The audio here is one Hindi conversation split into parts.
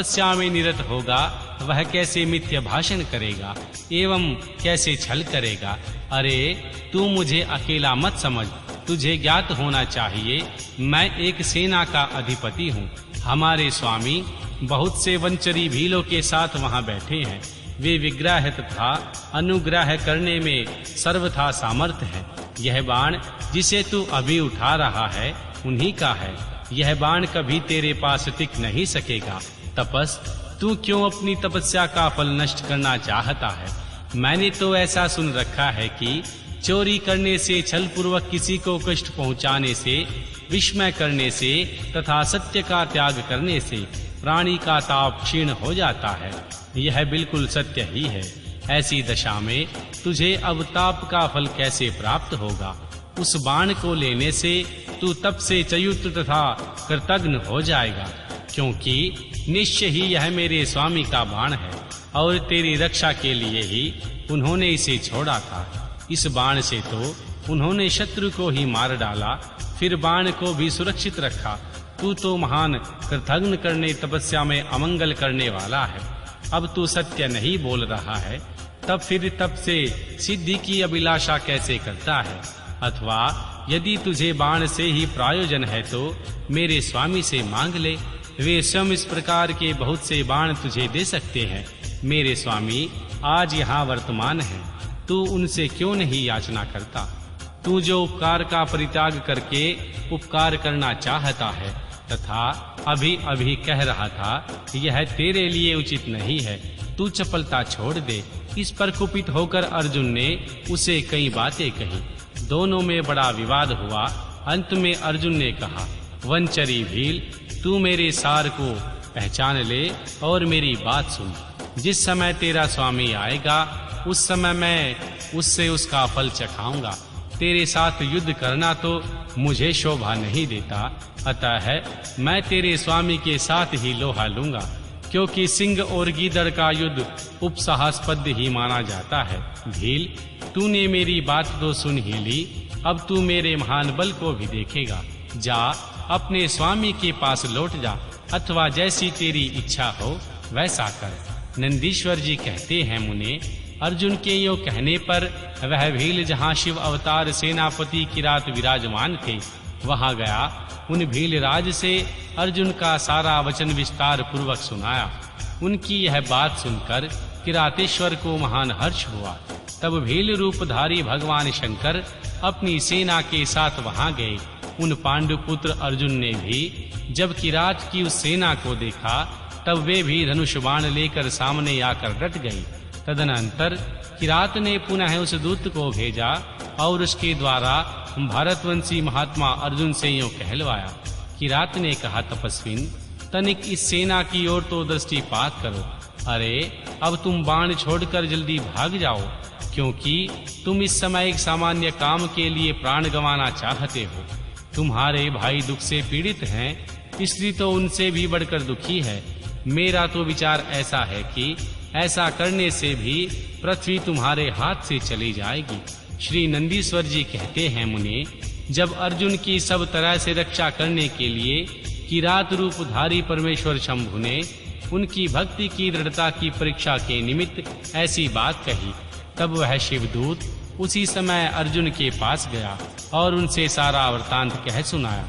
तपस्या में निरत होगा वह कैसे मिथ्या भाषण करेगा एवं कैसे छल करेगा। अरे तू मुझे अकेला मत समझ, तुझे ज्ञात होना चाहिए मैं एक सेना का अधिपति हूँ। हमारे स्वामी बहुत से वंचरी भीलों के साथ वहाँ बैठे हैं। वे विग्रह तथा अनुग्रह करने में सर्वथा सामर्थ है। यह बाण जिसे तू अभी उठा रहा है उन्हीं का है। यह बाण कभी तेरे पास टिक नहीं सकेगा। तपस, तू क्यों अपनी तपस्या का फल नष्ट करना चाहता है? मैंने तो ऐसा सुन रखा है कि चोरी करने से, छल पूर्वक किसी को कष्ट पहुंचाने से, विस्मय करने से तथा सत्य का त्याग करने से प्राणी का ताप क्षीण हो जाता है। यह बिल्कुल सत्य ही है। ऐसी दशा में तुझे अब ताप का फल कैसे प्राप्त होगा? उस बाण को लेने से तू तप से च्युत तथा कृतघ्न हो जाएगा, क्योंकि निश्चय ही यह मेरे स्वामी का बाण है और तेरी रक्षा के लिए ही उन्होंने इसे छोड़ा था। इस बाण से तो उन्होंने शत्रु को ही मार डाला, फिर बाण को भी सुरक्षित रखा। तू तो महान कृतघ्न करने, तपस्या में अमंगल करने वाला है। अब तू सत्य नहीं बोल रहा है, तब फिर तप से सिद्धि की अभिलाषा कैसे करता है? अथवा यदि तुझे बाण से ही प्रयोजन है तो मेरे स्वामी से मांग ले। वे स्वयं इस प्रकार के बहुत से बाण तुझे दे सकते हैं। मेरे स्वामी आज यहाँ वर्तमान है, तू उनसे क्यों नहीं याचना करता? तू जो उपकार का परित्याग करके उपकार करना चाहता है तथा अभी अभी कह रहा था यह तेरे लिए उचित नहीं है, तू चपलता छोड़ दे। इस पर कुपित होकर अर्जुन ने उसे कई बातें कही। दोनों में बड़ा विवाद हुआ। अंत में अर्जुन ने कहा, वंचरी भील, तू मेरे सार को पहचान ले और मेरी बात सुन। जिस समय तेरा स्वामी आएगा उस समय मैं उससे उसका फल चखाऊंगा। तेरे साथ युद्ध करना तो मुझे शोभा नहीं देता, अतः मैं तेरे स्वामी के साथ ही लोहा लूंगा, क्योंकि सिंह और गीदड़ का युद्ध उपसाहास्पद ही माना जाता है। भील, तूने मेरी बात तो सुन ही ली, अब तू मेरे महान बल को भी देखेगा। जा अपने स्वामी के पास लौट जा, अथवा जैसी तेरी इच्छा हो वैसा कर। नंदीश्वर जी कहते हैं, मुने, अर्जुन के यो कहने पर वह भील जहाँ शिव अवतार सेनापति किरात विराजमान थे वहां गया। उन भील राज से अर्जुन का सारा वचन विस्तार पूर्वक सुनाया। उनकी यह बात सुनकर किरातेश्वर को महान हर्ष हुआ। तब भील रूपधारी भगवान शंकर अपनी सेना के साथ वहां गए। उन पांडुपुत्र अर्जुन ने भी जब किरात की उस सेना को देखा तब वे भी धनुष बाण लेकर सामने आकर डट गए। तदनंतर किरात ने पुनः उस दूत को भेजा और उसके द्वारा भारतवंशी महात्मा अर्जुन से यूं कहलवाया। किरात ने कहा, तपस्विन, तनिक इस सेना की ओर तो दृष्टिपात करो। अरे अब तुम बाण छोड़कर जल्दी भाग जाओ, क्योंकि तुम इस समय एक सामान्य काम के लिए प्राण गंवाना चाहते हो। तुम्हारे भाई दुख से पीड़ित हैं, इसलिए तो उनसे भी बढ़कर दुखी है। मेरा तो विचार ऐसा है कि ऐसा करने से भी पृथ्वी तुम्हारे हाथ से चली जाएगी। श्री नंदीश्वर जी कहते हैं, मुने, जब अर्जुन की सब तरह से रक्षा करने के लिए किरात रूपधारी परमेश्वर शंभु ने उनकी भक्ति की दृढ़ता की परीक्षा के निमित्त ऐसी बात कही, तब वह शिवदूत उसी समय अर्जुन के पास गया और उनसे सारा वृतांत कह सुनाया।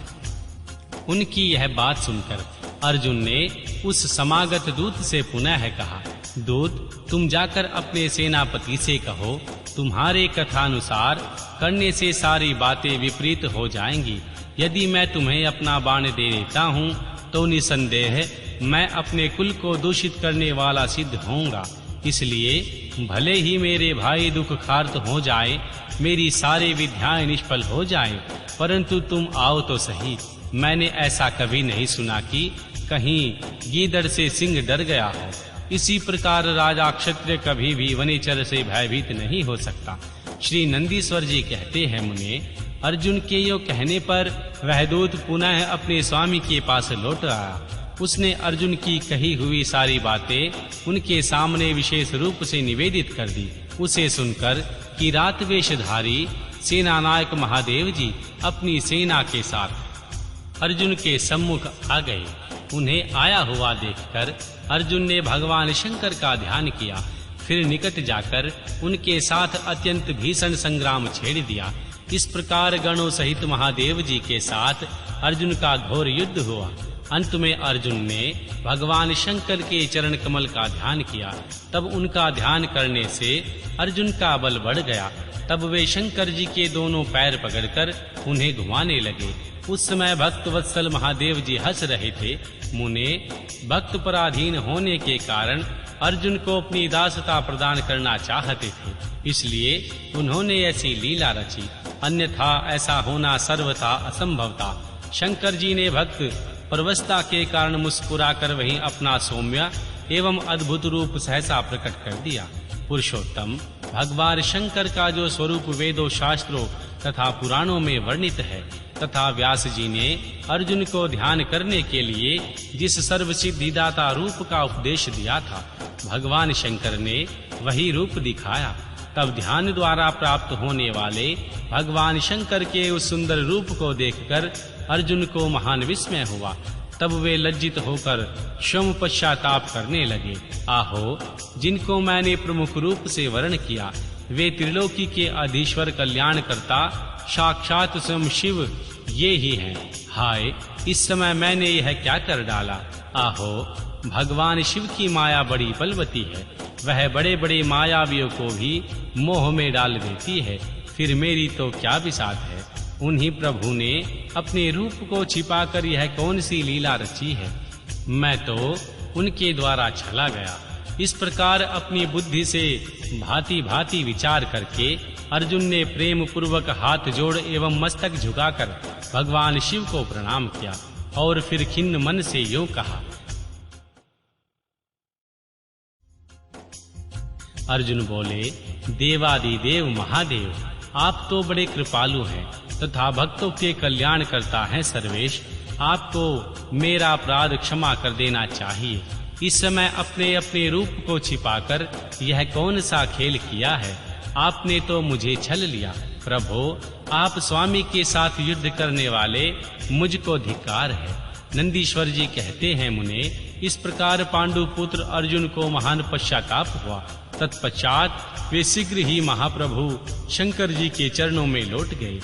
उनकी यह बात सुनकर अर्जुन ने उस समागत दूत से पुनः कहा, दूत, तुम जाकर अपने सेनापति से कहो, तुम्हारे कथानुसार करने से सारी बातें विपरीत हो जाएंगी। यदि मैं तुम्हें अपना बाण दे देता हूँ तो निसंदेह मैं अपने कुल को दूषित करने वाला सिद्ध होऊंगा। इसलिए भले ही मेरे भाई दुख खार्त हो जाए, मेरी सारी विद्याएं निष्फल हो जाएं, परंतु तुम आओ तो सही। मैंने ऐसा कभी नहीं सुना कि कहीं गीदड़ से सिंह डर गया हो। इसी प्रकार राजा क्षत्रिय कभी भी वनेचर से भयभीत नहीं हो सकता। श्री नंदीश्वर जी कहते हैं, मुने, अर्जुन के यो कहने पर वह दूत पुनः अपने स्वामी के पास लौट आया। उसने अर्जुन की कही हुई सारी बातें उनके सामने विशेष रूप से निवेदित कर दी। उसे सुनकर किरात वेशधारी सेनानायक महादेव जी अपनी सेना के साथ अर्जुन के सम्मुख आ गए। उन्हें आया हुआ देखकर अर्जुन ने भगवान शंकर का ध्यान किया। फिर निकट जाकर उनके साथ अत्यंत भीषण संग्राम छेड़ दिया। इस प्रकार गणों सहित महादेव जी के साथ अर्जुन का घोर युद्ध हुआ। अंत में अर्जुन ने भगवान शंकर के चरण कमल का ध्यान किया। तब उनका ध्यान करने से अर्जुन का बल बढ़ गया। तब वे शंकर जी के दोनों पैर पकड़कर उन्हें घुमाने लगे। उस समय भक्त वत्सल महादेव जी हंस रहे थे। मुने, भक्त पराधीन होने के कारण अर्जुन को अपनी दासता प्रदान करना चाहते थे, इसलिए उन्होंने ऐसी लीला रची, अन्यथा ऐसा होना सर्वथा असंभव था। शंकर जी ने भक्त परवशता के कारण मुस्कुराकर वहीं अपना सौम्य एवं अद्भुत रूप सहसा प्रकट कर दिया। पुरुषोत्तम भगवान शंकर का जो स्वरूप वेदों, शास्त्रों तथा पुराणों में वर्णित है तथा व्यास जी ने अर्जुन को ध्यान करने के लिए जिस सर्वसिद्धिदाता रूप का उपदेश दिया था, भगवान शंकर ने वही रूप दिखाया। तब ध्यान द्वारा प्राप्त होने वाले भगवान शंकर के उस सुंदर रूप को देखकर अर्जुन को महान विस्मय हुआ। तब वे लज्जित होकर क्षम पश्चाताप करने लगे। आहो, जिनको मैंने प्रमुख रूप से वर्ण किया, वे त्रिलोकी के अधीश्वर कल्याणकर्ता साक्षात स्वयं शिव ये ही हैं। हाय, इस समय मैंने यह क्या कर डाला। आहो, भगवान शिव की माया बड़ी बलवती है, वह बड़े बड़े मायावियों को भी मोह में डाल देती है। फिर मेरी तो क्या बिसात है। उन्हीं प्रभु ने अपने रूप को छिपाकर यह कौन सी लीला रची है। मैं तो उनके द्वारा छला गया। इस प्रकार अपनी बुद्धि से भांति भांति विचार करके अर्जुन ने प्रेम पूर्वक हाथ जोड़ एवं मस्तक झुकाकर भगवान शिव को प्रणाम किया और फिर खिन्न मन से यूं कहा। अर्जुन बोले, देवादिदेव महादेव, आप तो बड़े कृपालु हैं तथा भक्तों के कल्याण करता है सर्वेश। आपको मेरा अपराध क्षमा कर देना चाहिए। इस समय अपने अपने रूप को छिपाकर यह कौन सा खेल किया है। आपने तो मुझे छल लिया। प्रभो, आप स्वामी के साथ युद्ध करने वाले मुझको धिक्कार है। नंदीश्वर जी कहते हैं, मुने, इस प्रकार पांडु पुत्र अर्जुन को महान पश्चाताप हुआ। तत्पश्चात वे शीघ्र ही महाप्रभु शंकर जी के चरणों में लौट गए।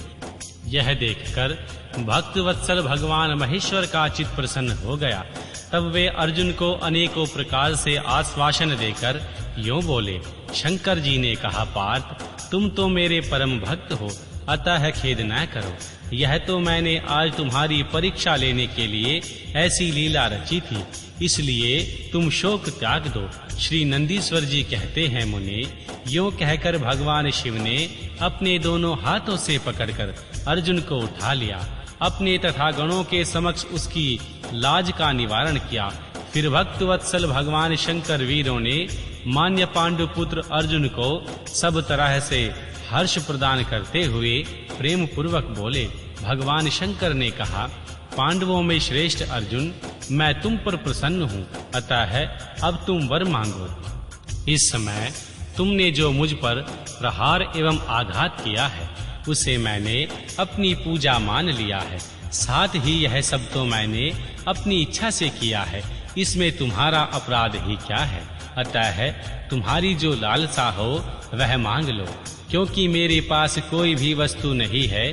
यह देखकर भक्त वत्सल भगवान महेश्वर का चित्त प्रसन्न हो गया। तब वे अर्जुन को अनेकों प्रकार से आश्वासन देकर यूं बोले। शंकर जी ने कहा, पार्थ, तुम तो मेरे परम भक्त हो, अतः खेद न करो। यह तो मैंने आज तुम्हारी परीक्षा लेने के लिए ऐसी लीला रची थी, इसलिए तुम शोक त्याग दो। श्री नंदीश्वर जी कहते हैं, मुने, यूं कहकर भगवान शिव ने अपने दोनों हाथों से पकड़कर अर्जुन को उठा लिया। अपने तथा गणों के समक्ष उसकी लाज का निवारण किया। फिर भक्त वत्सल भगवान शंकर वीरों ने मान्य पांडु पुत्र अर्जुन को सब तरह से हर्ष प्रदान करते हुए प्रेम पूर्वक बोले। भगवान शंकर ने कहा, पांडवों में श्रेष्ठ अर्जुन, मैं तुम पर प्रसन्न हूँ, अतः अब तुम वर मांगो। इस समय तुमने जो मुझ पर प्रहार एवं आघात किया है, उसे मैंने अपनी पूजा मान लिया है। साथ ही यह सब तो मैंने अपनी इच्छा से किया है। इसमें तुम्हारा अपराध ही क्या है। अतः तुम्हारी जो लालसा हो वह मांग लो, क्योंकि मेरे पास कोई भी वस्तु नहीं है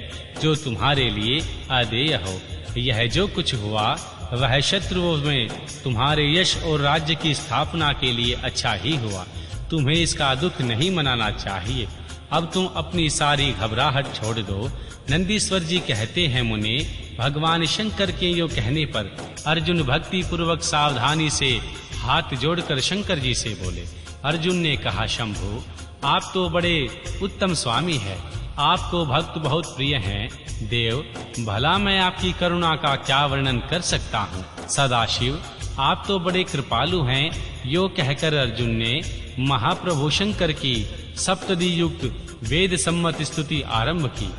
जो तुम्हारे लिए अदेय हो। यह जो कुछ हुआ वह शत्रुओं में तुम्हारे यश और राज्य की स्थापना के लिए अच्छा ही हुआ। तुम्हें इसका दुख नहीं मनाना चाहिए। अब तुम अपनी सारी घबराहट छोड़ दो। नंदीश्वर जी कहते हैं, मुने, भगवान शंकर के यो कहने पर अर्जुन भक्ति पूर्वक सावधानी से हाथ जोड़कर शंकर जी से बोले। अर्जुन ने कहा, शंभु, आप तो बड़े उत्तम स्वामी हैं, आपको भक्त बहुत प्रिय हैं। देव, भला मैं आपकी करुणा का क्या वर्णन कर सकता हूँ। सदाशिव, आप तो बड़े कृपालु हैं। यो कहकर अर्जुन ने महाप्रभु शंकर की सप्तदी युक्त वेद सम्मत स्तुति आरंभ की।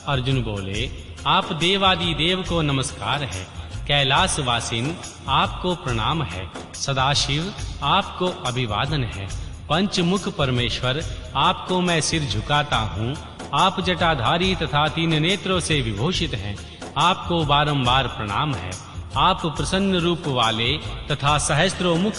अर्जुन बोले, आप देवादि देव को नमस्कार है। कैलाश वासिन, आपको प्रणाम है। सदाशिव, आपको अभिवादन है। पंचमुख परमेश्वर, आपको मैं सिर झुकाता हूँ। आप जटाधारी तथा तीन नेत्रों से विभूषित हैं, आपको बारंबार प्रणाम है। आप प्रसन्न रूप वाले तथा सहस्त्रों मुख